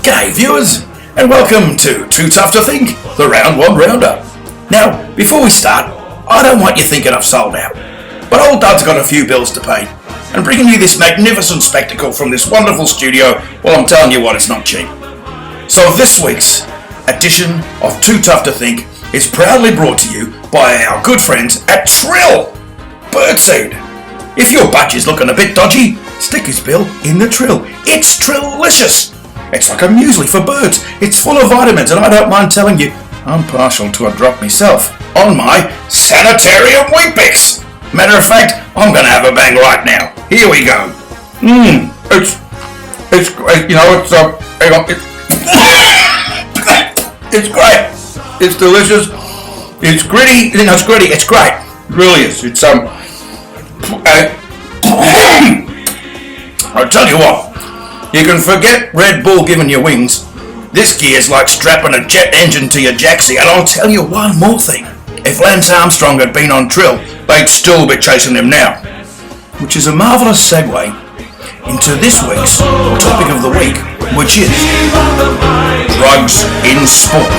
G'day viewers, and welcome to Too Tough to Think, the Round 1 Roundup. Now, before we start, I don't want you thinking I've sold out, but old Dud's got a few bills to pay, and bringing you this magnificent spectacle from this wonderful studio, well, I'm telling you what, it's not cheap. So this week's edition of Too Tough to Think is proudly brought to you by our good friends at Trill Birdseed. If your budget's looking a bit dodgy, stick his bill in the Trill. It's Trillicious. It's like a muesli for birds. It's full of vitamins, and I don't mind telling you, I'm partial to a drop myself on my Sanitarium Weet-Bix. Matter of fact, I'm going to have a bang right now. Here we go. It's great. You know, it's great. It's delicious. It's gritty. You know, it's gritty. It's great. It really is. It's I'll tell you what. You can forget Red Bull giving you wings. This gear's like strapping a jet engine to your jacksie. And I'll tell you one more thing. If Lance Armstrong had been on Trill, they'd still be chasing him now. Which is a marvellous segue into this week's topic of the week, which is drugs in sport.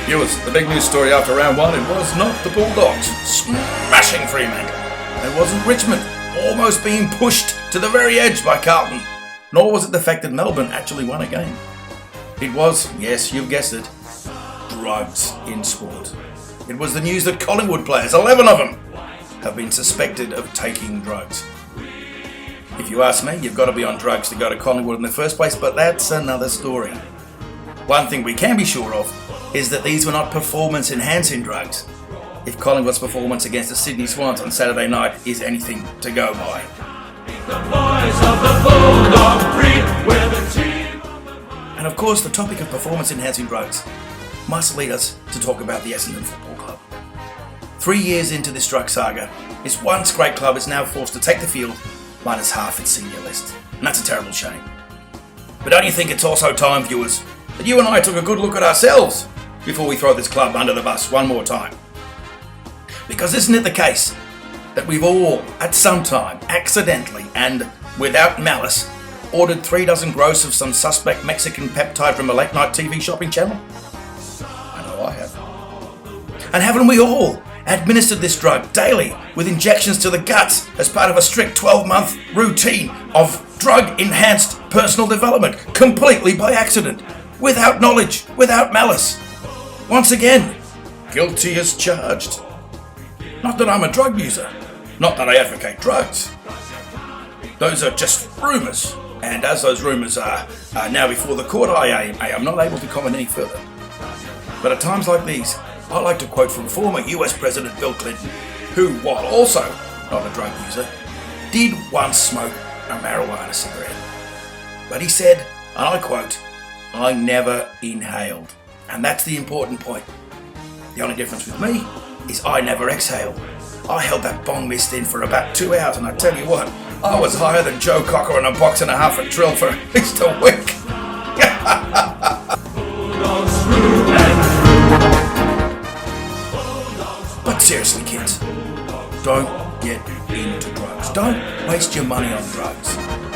Viewers, the big news story after round one, it was not the Bulldogs smashing Fremantle. It wasn't Richmond almost being pushed to the very edge by Carlton. Nor was it the fact that Melbourne actually won a game. It was, yes, you've guessed it, drugs in sport. It was the news that Collingwood players, 11 of them, have been suspected of taking drugs. If you ask me, you've got to be on drugs to go to Collingwood in the first place, but that's another story. One thing we can be sure of is that these were not performance-enhancing drugs. If Collingwood's performance against the Sydney Swans on Saturday night is anything to go by. And of course, the topic of performance-enhancing drugs must lead us to talk about the Essendon Football Club. 3 years into this drug saga, this once great club is now forced to take the field minus half its senior list. And that's a terrible shame. But don't you think it's also time, viewers, that you and I took a good look at ourselves before we throw this club under the bus one more time? Because isn't it the case that we've all, at some time, accidentally and without malice, ordered 3 dozen gross of some suspect Mexican peptide from a late night TV shopping channel? I know I have. And haven't we all administered this drug daily with injections to the guts as part of a strict 12-month routine of drug-enhanced personal development, completely by accident, without knowledge, without malice? Once again, guilty as charged. Not that I'm a drug user, not that I advocate drugs. Those are just rumours, and as those rumours are now before the court, I am not able to comment any further. But at times like these, I like to quote from former US President Bill Clinton, who, while also not a drug user, did once smoke a marijuana cigarette. But he said, and I quote, "I never inhaled." And that's the important point. The only difference with me is I never exhaled. I held that bong mist in for about 2 hours, and I tell you what, I was higher than Joe Cocker on a box and a half at Trill for at least a week. But seriously, kids, don't get into drugs. Don't waste your money on drugs.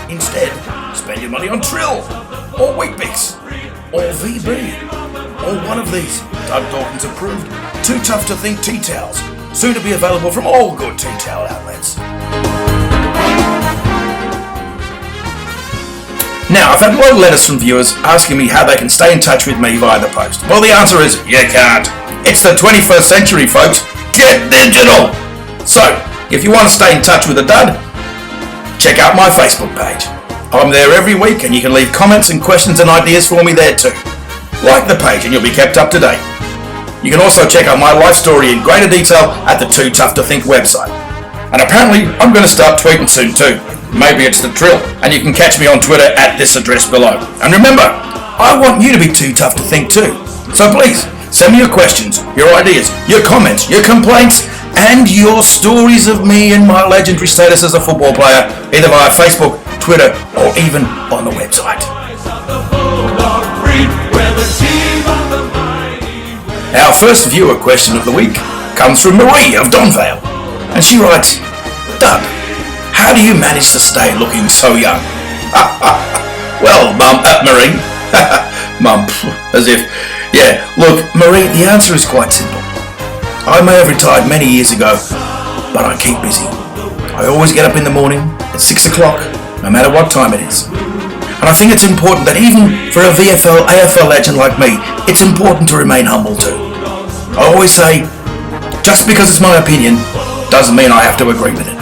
Instead, spend your money on Trill, or Weet-Bix, or VB, or one of these Doug Dawkins approved Too Tough to Think tea towels, soon to be available from all good tea towel outlets. Now, I've had a lot of letters from viewers asking me how they can stay in touch with me via the post. Well, the answer is, you can't. It's the 21st century, folks. Get digital! So, if you want to stay in touch with the Dud, check out my Facebook page. I'm there every week, and you can leave comments and questions and ideas for me there too. Like the page and you'll be kept up to date. You can also check out my life story in greater detail at the Too Tough to Think website. And apparently, I'm going to start tweeting soon too. Maybe it's the Trill, and you can catch me on Twitter at this address below. And remember, I want you to be too tough to think too. So please, send me your questions, your ideas, your comments, your complaints, and your stories of me and my legendary status as a football player, either via Facebook, Twitter, or even on the website. Our first viewer question of the week comes from Marie of Donvale, and she writes, "Doug, how How do you manage to stay looking so young? Well, Marie. Mum, as if, yeah, look, Marie, the answer is quite simple. I may have retired many years ago, but I keep busy. I always get up in the morning at 6 o'clock, no matter what time it is. And I think it's important that even for a VFL, AFL legend like me, it's important to remain humble too. I always say, just because it's my opinion, doesn't mean I have to agree with it.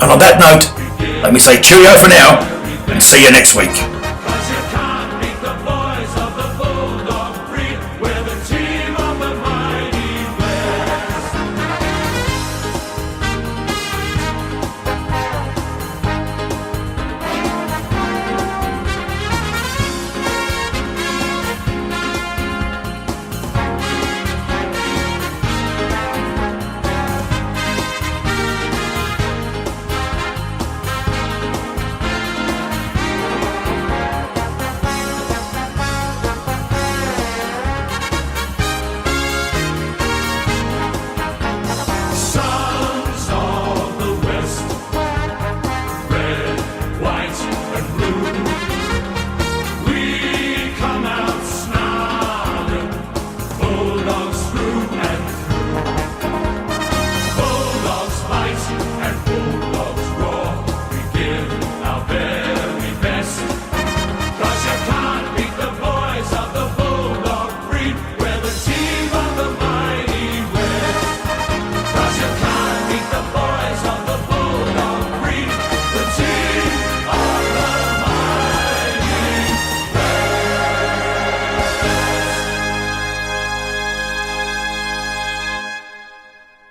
And on that note, let me say cheerio for now, and see you next week.